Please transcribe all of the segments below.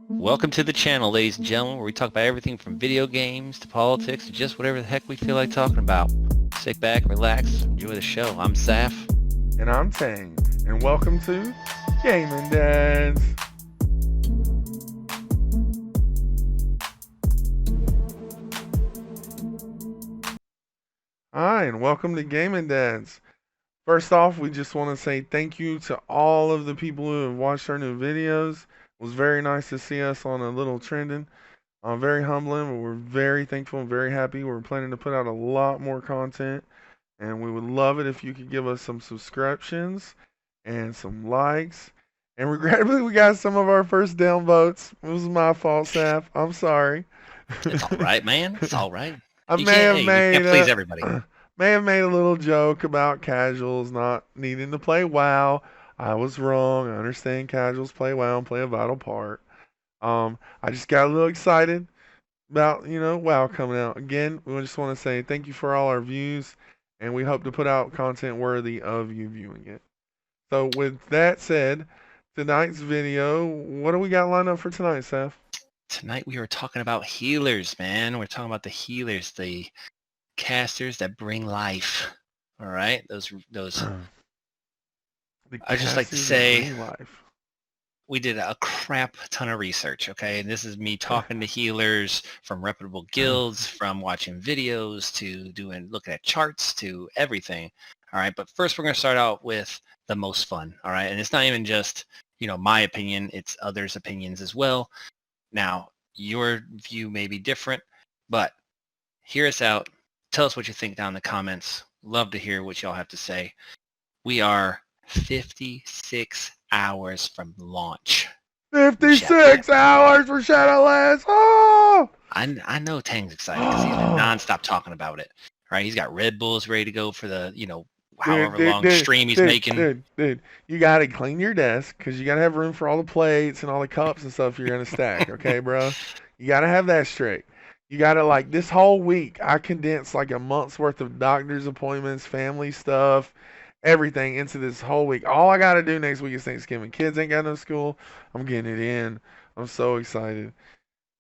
Welcome to the channel, ladies and gentlemen, where we talk about everything from video games to politics to just whatever the heck we feel like talking about. Sit back, relax, enjoy the show. I'm Saph. And I'm Tang, and welcome to Gaming Dads. Hi, and welcome to Gaming Dads. First off, we just want to say thank you to all of the people who have watched our new videos. It was very nice to see us on a little trending. Very humbling, but we're very thankful and very happy. We're planning to put out a lot more content, and we would love it if you could give us some subscriptions and some likes. And regrettably, we got some of our first downvotes. It was my fault, Saph. I'm sorry. It's all right, man. It's all right. I You may can't, have hey, you made can't please everybody. may have made a little joke about casuals not needing to play WoW. I was wrong. I understand casuals play WoW and play a vital part. I just got a little excited about WoW coming out again. We just want to say thank you for all our views, and we hope to put out content worthy of you viewing it. So with that said, tonight's video, what do we got lined up for tonight, Seth? Tonight we are talking about healers, man. We're talking about the healers, the casters that bring life. All right, those. I just like to say, we did a crap ton of research, okay? And this is me talking to healers from reputable guilds, from watching videos to looking at charts to everything. All right, but first we're going to start out with the most fun, all right? And it's not even just, my opinion, it's others' opinions as well. Now, your view may be different, but hear us out. Tell us what you think down in the comments. Love to hear what y'all have to say. We are 56 hours from launch. 56 hours for Shadowlands. Oh! I know Tang's excited because he's been nonstop talking about it. Right? He's got Red Bulls ready to go for the, however long stream he's making. Dude, you gotta clean your desk because you gotta have room for all the plates and all the cups and stuff you're gonna stack. Okay, bro? You gotta have that straight. You gotta this whole week. I condensed like a month's worth of doctor's appointments, family stuff, everything into this whole week. All I gotta do next week is Thanksgiving. Kids ain't got no school. I'm getting it in. I'm so excited.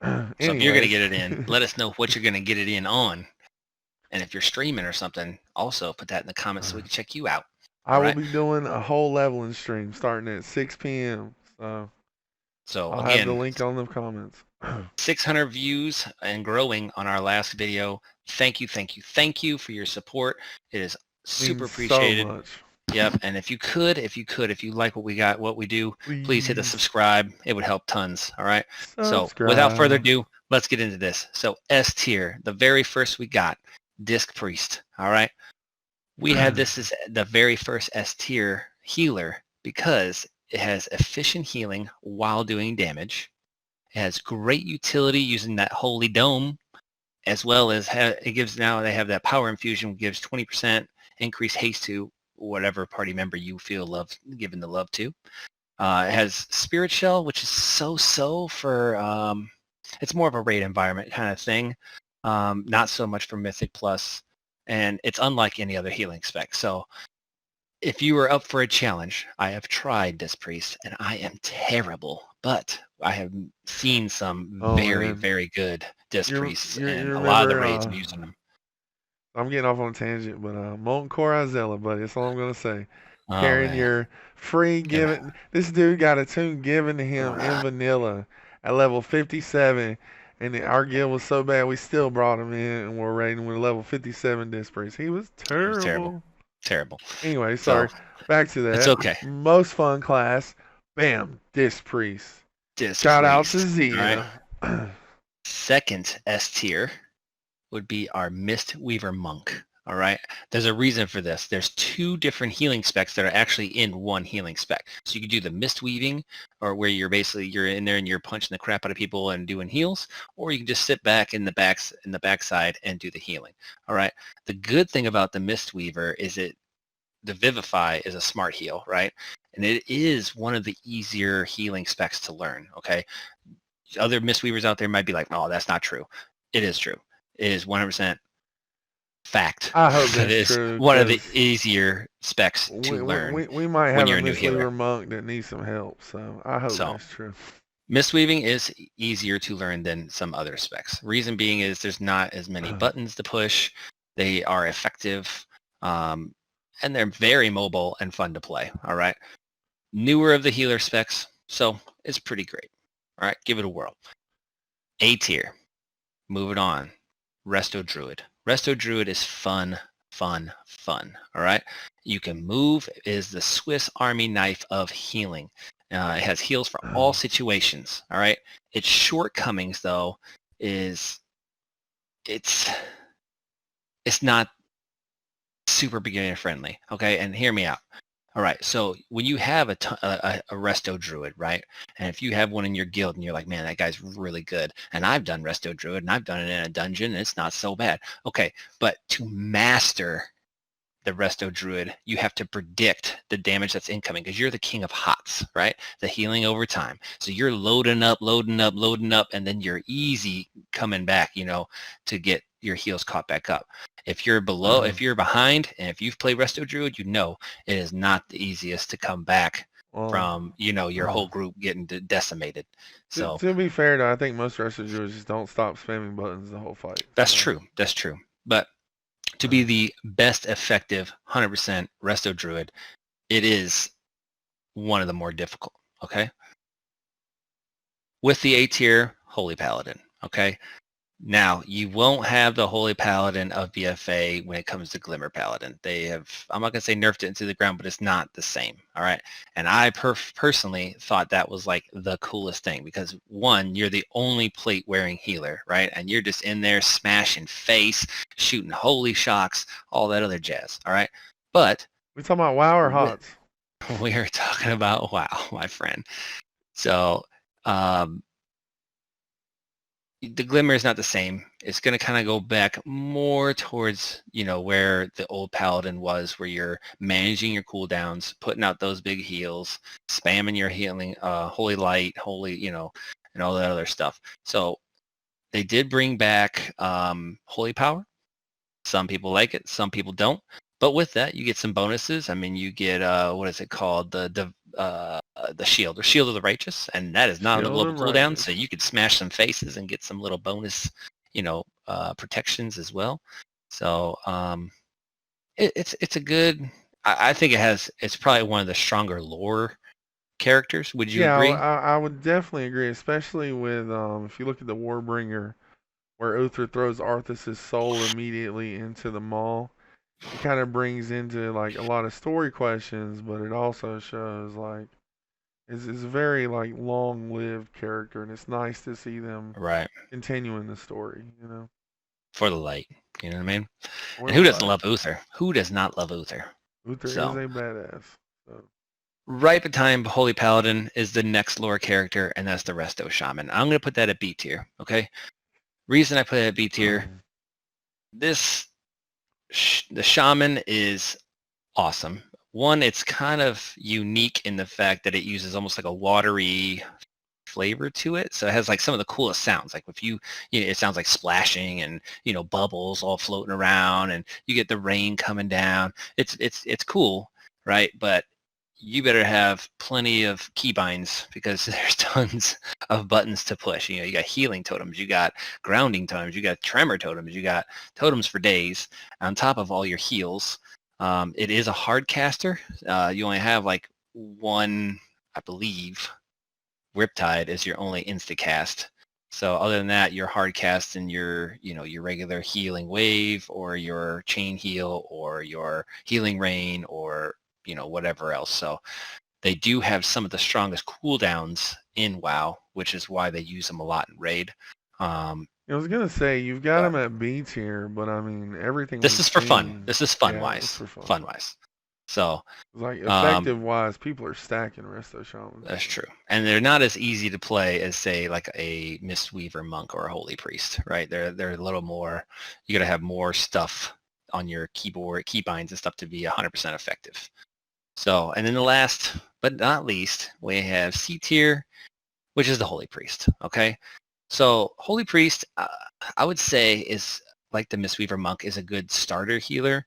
So if you're gonna get it in, let us know what you're gonna get it in on. And if you're streaming or something, also put that in the comments so we can check you out. I will be doing a whole leveling stream starting at 6 p.m. So I'll have the link on the comments. 600 views and growing on our last video. Thank you for your support. It is super appreciated. So much. Yep. And if you like what we do, please hit the subscribe. It would help tons. All right. So without further ado, let's get into this. So S tier, the very first we got, Disc Priest. All right. We had this as the very first S tier healer because it has efficient healing while doing damage. It has great utility using that Holy Dome, as well as it gives, now they have that power infusion, gives 20% increased haste to whatever party member you feel giving the love to. It has Spirit Shell, which is so for, it's more of a raid environment kind of thing. Not so much for Mythic Plus, and it's unlike any other healing spec. So if you were up for a challenge, I have tried Disc Priest, and I am terrible, but I have seen some very good Disc Priests, and a lot of the raids I'm using them. I'm getting off on a tangent, but Molten Core Izella, buddy. That's all I'm going to say. Carrying your free given. This dude got a tune given to him in vanilla at level 57, and our guild was so bad we still brought him in, and we're raiding with level 57 Disc Priest. He was terrible. Terrible. Anyway, sorry. Back to that. It's okay. Most fun class. Bam. Disc Priest. Shout out to Zia. Right. Second S tier would be our Mistweaver Monk. All right. There's a reason for this. There's two different healing specs that are actually in one healing spec. So you can do the mist weaving, or where you're in there and you're punching the crap out of people and doing heals, or you can just sit back in the backside and do the healing. All right. The good thing about the Mistweaver is the Vivify is a smart heal, right? And it is one of the easier healing specs to learn. Okay. Other Mistweavers out there might be like, oh, that's not true. It is true. It is 100%. Fact. I hope It that's is true. one of the easier specs to learn We might when have a you're a new healer. Mistweaver monk that needs some help, so I hope So that's true. Mistweaving is easier to learn than some other specs. Reason being is there's not as many buttons to push. They are effective, and they're very mobile and fun to play. All right. Newer of the healer specs, so it's pretty great. All right, give it a whirl. A tier. Moving on. Resto Druid. Resto Druid is fun, fun, fun. All right. You can move. It is the Swiss Army knife of healing. It has heals for all situations. All right. Its shortcomings, though, is it's not super beginner friendly. Okay, and hear me out. All right, so when you have a Resto Druid, right, and if you have one in your guild and you're like, man, that guy's really good, and I've done Resto Druid and I've done it in a dungeon and it's not so bad. Okay, but to master the Resto Druid, you have to predict the damage that's incoming because you're the king of hots, right? The healing over time. So you're loading up, and then you're easy coming back, to get your heals caught back up. If you're below, if you're behind, and if you've played Resto Druid, it is not the easiest to come back from, your whole group getting decimated. So to be fair, though, I think most Resto Druids just don't stop spamming buttons the whole fight. That's true. That's true. But to be the best effective 100% Resto Druid, it is one of the more difficult, okay? With the A tier, Holy Paladin, okay? Now, you won't have the Holy Paladin of BFA when it comes to Glimmer Paladin. They have, I'm not going to say nerfed it into the ground, but it's not the same, all right? And I personally thought that was like the coolest thing because, one, you're the only plate-wearing healer, right? And you're just in there smashing face, shooting holy shocks, all that other jazz, all right? But we talking about WoW or HOTS? We are talking about WoW, my friend. So, the Glimmer is not the same. It's going to kind of go back more towards, where the old Paladin was, where you're managing your cooldowns, putting out those big heals, spamming your healing, Holy Light, Holy, and all that other stuff. So they did bring back Holy Power. Some people like it, some people don't. But with that, you get some bonuses. I mean, you get, what is it called? The shield, or Shield of the Righteous, and that is not on the global cooldown, so you could smash some faces and get some little bonus, protections as well. So it's a good. I think it's probably one of the stronger lore characters. Would you agree? I would definitely agree, especially with if you look at the Warbringer, where Uther throws Arthas's soul immediately into the maw. It kind of brings into like a lot of story questions, but it also shows like it's a very like long-lived character, and it's nice to see them continuing the story. For the light, you know what I mean? And who doesn't love Uther? Who does not love Uther? Uther is a badass. So. Right behind Holy Paladin is the next lore character, and that's the Resto Shaman. I'm going to put that at B tier, okay? Reason I put it at B tier, the Shaman is awesome. One, it's kind of unique in the fact that it uses almost like a watery flavor to it. So it has like some of the coolest sounds. Like if it sounds like splashing and, bubbles all floating around, and you get the rain coming down. It's cool, right? But you better have plenty of keybinds because there's tons of buttons to push. You got healing totems, you got grounding totems, you got tremor totems, you got totems for days on top of all your heals. It is a hard caster. You only have like one, I believe, Riptide is your only insta-cast. So other than that, your hard cast and your regular healing wave, or your chain heal, or your healing rain, or whatever else. So they do have some of the strongest cooldowns in WoW, which is why they use them a lot in Raid. I was gonna say you've got them at B tier, but I mean everything. This is for fun. This is fun-wise. Fun-wise. So like effective-wise, people are stacking Resto Shaman. That's true, and they're not as easy to play as, say, like a Mistweaver monk or a Holy Priest, right? They're a little more. You got to have more stuff on your keyboard, keybinds and stuff to be 100% effective. So, and then the last but not least, we have C tier, which is the Holy Priest. Okay, so Holy Priest, I would say, is like the Mistweaver Monk is a good starter healer.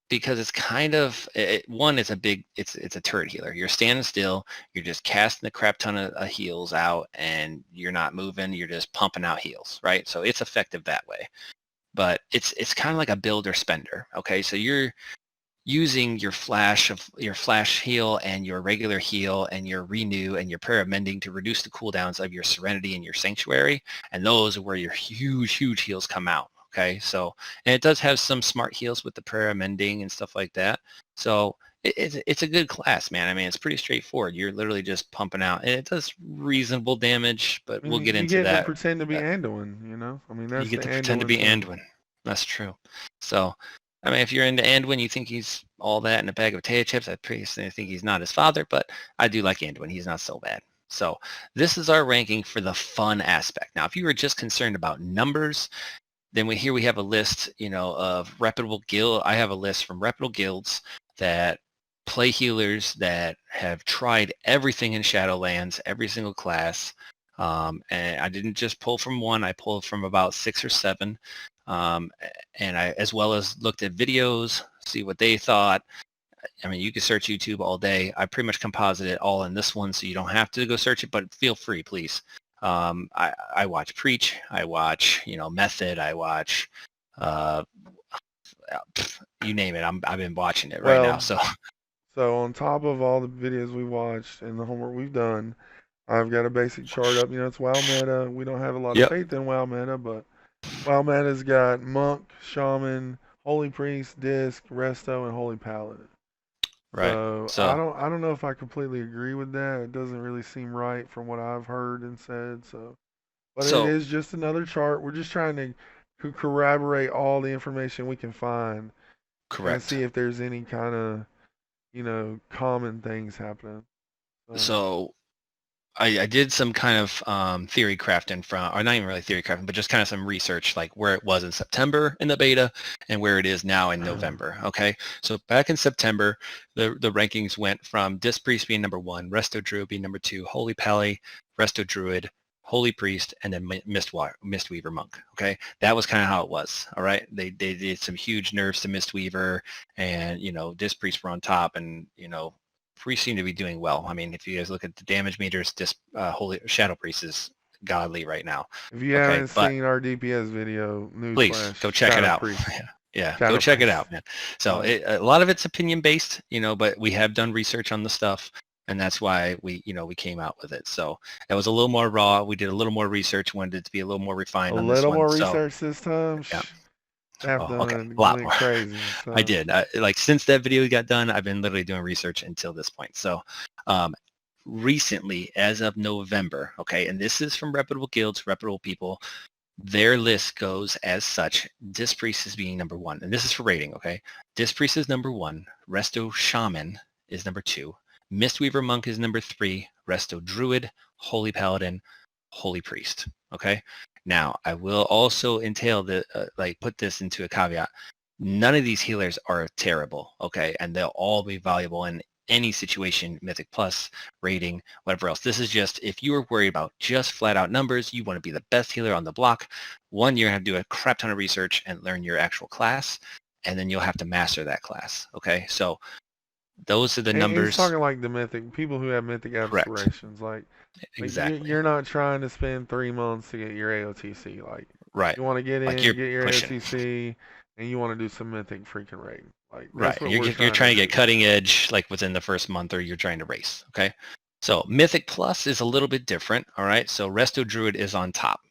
Because it's kind of one, it's a turret healer. You're standing still, you're just casting a crap ton of heals out, and you're not moving, you're just pumping out heals, right? So it's effective that way. But it's kind of like a builder spender. Okay, so you're using your flash heal and your regular heal and your renew and your prayer of mending to reduce the cooldowns of your serenity and your sanctuary, and those are where your huge heals come out. Okay, so, and it does have some smart heals with the prayer of mending and stuff like that. So it's a good class, man. I mean, it's pretty straightforward. You're literally just pumping out, and it does reasonable damage, but I we'll mean, get you into get to that. pretend to be Anduin, you know? I mean, You that's get the to pretend to Anduin be thing. Anduin. That's true. So, I mean, if you're into Anduin, you think he's all that in a bag of potato chips, I personally think he's not his father, but I do like Anduin. He's not so bad. So this is our ranking for the fun aspect. Now, if you were just concerned about numbers, then here we have a list, of reputable guild. I have a list from reputable guilds that play healers that have tried everything in Shadowlands, every single class. And I didn't just pull from one, I pulled from about 6 or 7. And I, as well as looked at videos, see what they thought. I mean, you can search YouTube all day. I pretty much composite it all in this one, so you don't have to go search it, but feel free, please. I watch Preach, I watch, Method, I watch, uh, you name it. I've been watching it right now. Well, So so on top of all the videos we watched and the homework we've done, I've got a basic chart up. You know, it's WoW meta. We don't have a lot of yep, faith in WoW meta, but WoW meta's got Monk, Shaman, Holy Priest, Disc, Resto, and Holy Paladin. right. So So I don't know if I completely agree with that. It doesn't really seem right from what I've heard and said. So, but it so is just another chart. We're just trying to corroborate all the information we can find and correct. see if there's any kind of common things happening. So So I did some kind of theory crafting or not even really theory crafting, but just kind of some research, like where it was in September in the beta and where it is now in November. Okay, so back in September, the rankings went from Disc Priest being number 1, Resto Druid being number 2, Holy Pally, Resto Druid, Holy Priest, and then Mistweaver Monk. Okay, that was kind of how it was. All right, they did some huge nerfs to Mistweaver, and Disc Priest were on top, and we seem to be doing well. I mean, if you guys look at the damage meters, this Holy Shadow Priest is godly right now. if you Okay, haven't but seen our DPS video, please newsflash, go check it Shadow out. Priest, Yeah, go Shadow check it Priest. out, man. So Like a lot of it's opinion based, but we have done research on the stuff, and that's why we came out with it. So it was a little more raw. We did a little more research, wanted it to be a little more a refined on this little one. more So research this time. yeah. Staff Oh, okay, done a lot went more. crazy. I So did. Like since that video got done, I've been literally doing research until this point. So recently, as of November, okay, and this is from reputable guilds, reputable people, their list goes as such. Disc Priest is being number 1, and this is for rating, okay? Disc Priest is number 1, Resto Shaman is number 2, Mistweaver Monk is number 3, Resto Druid, Holy Paladin, Holy Priest, okay? Now, I will also entail put this into a caveat. None of these healers are terrible, okay? And they'll all be valuable in any situation, Mythic Plus, rating, whatever else. This is just, if you are worried about just flat out numbers, you want to be the best healer on the block, one, you're going to have to do a crap ton of research and learn your actual class, and then you'll have to master that class, okay? So those are the and he's numbers. talking like the mythic people who have mythic Correct. aspirations. Like Exactly. you're not trying to spend 3 months to get your AOTC. Like Right. you want to get Like in, you're get your pushing. AOTC, and you want to do some mythic freaking raiding. Like Right. that's what we're You're trying to trying to get do. cutting edge like within the first month, or you're trying to race. Okay. So Mythic Plus is a little bit different. All right. So Resto Druid is on top.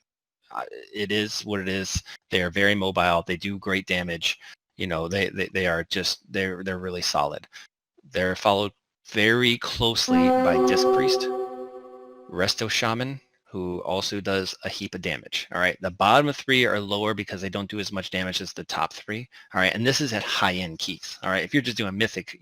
It is what it is. They are very mobile. They do great damage. They are just they're really solid. They're followed very closely by Disc Priest, Resto Shaman, who also does a heap of damage. All right. The bottom of 3 are lower because they don't do as much damage as the top 3. All right. And this is at high end keys. All right. If you're just doing Mythic,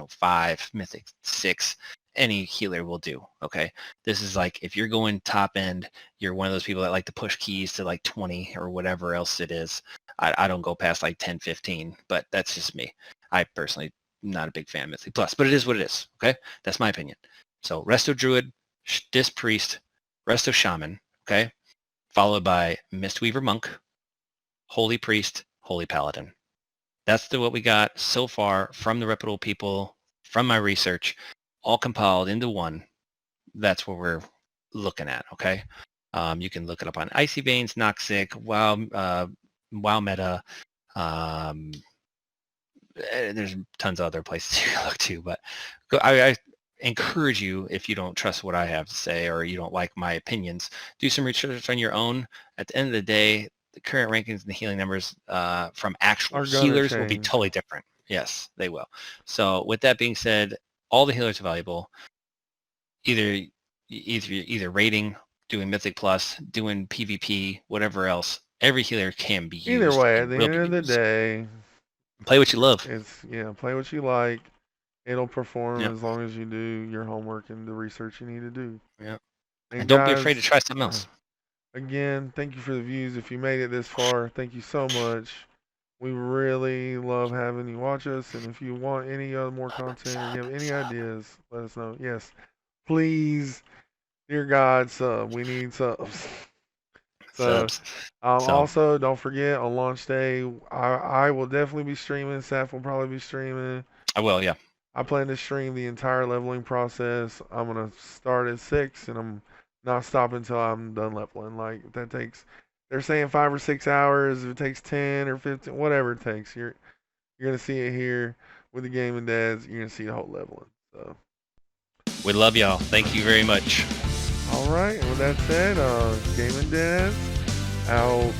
5, Mythic 6, any healer will do. Okay. This is like, if you're going top end, you're one of those people that like to push keys to like 20 or whatever else it is. I don't go past like 10, 15, but that's just me. I personally not a big fan of Mythic Plus, but it is what it is. Okay. That's my opinion. So Resto Druid, Disc Priest, Resto Shaman, okay, followed by Mistweaver Monk, Holy Priest, Holy Paladin. That's what we got so far from the reputable people, from my research, all compiled into one. That's what we're looking at, okay? You can look it up on Icy Veins, Noxic, WoW Meta. There's tons of other places you can look to, but I encourage you, if you don't trust what I have to say or you don't like my opinions, do some research on your own. At the end of the day, the current rankings and the healing numbers from actual healers will be totally different. Yes, they will. So with that being said, all the healers are valuable. Either rating, doing Mythic Plus, doing PvP, whatever else. Every healer can be used. Either way, at the end of the day, play what you love. Play what you like. It'll perform as long as you do your homework and the research you need to do. Yeah. And don't be afraid to try something else. Again, thank you for the views. If you made it this far, thank you so much. We really love having you watch us. And if you want any other more content or you have any ideas, let us know. Yes, please, dear God, we need subs. Also, don't forget on launch day, I will definitely be streaming. Saph will probably be streaming. I will, yeah. I plan to stream the entire leveling process. I'm gonna start at 6, and I'm not stopping until I'm done leveling. Like that takes, they're saying 5 or 6 hours. If it takes 10 or 15, whatever it takes, you're gonna see it here with the gaming dads. You're gonna see the whole leveling. So we love y'all. Thank you very much. All right. And with that said, gaming dads out.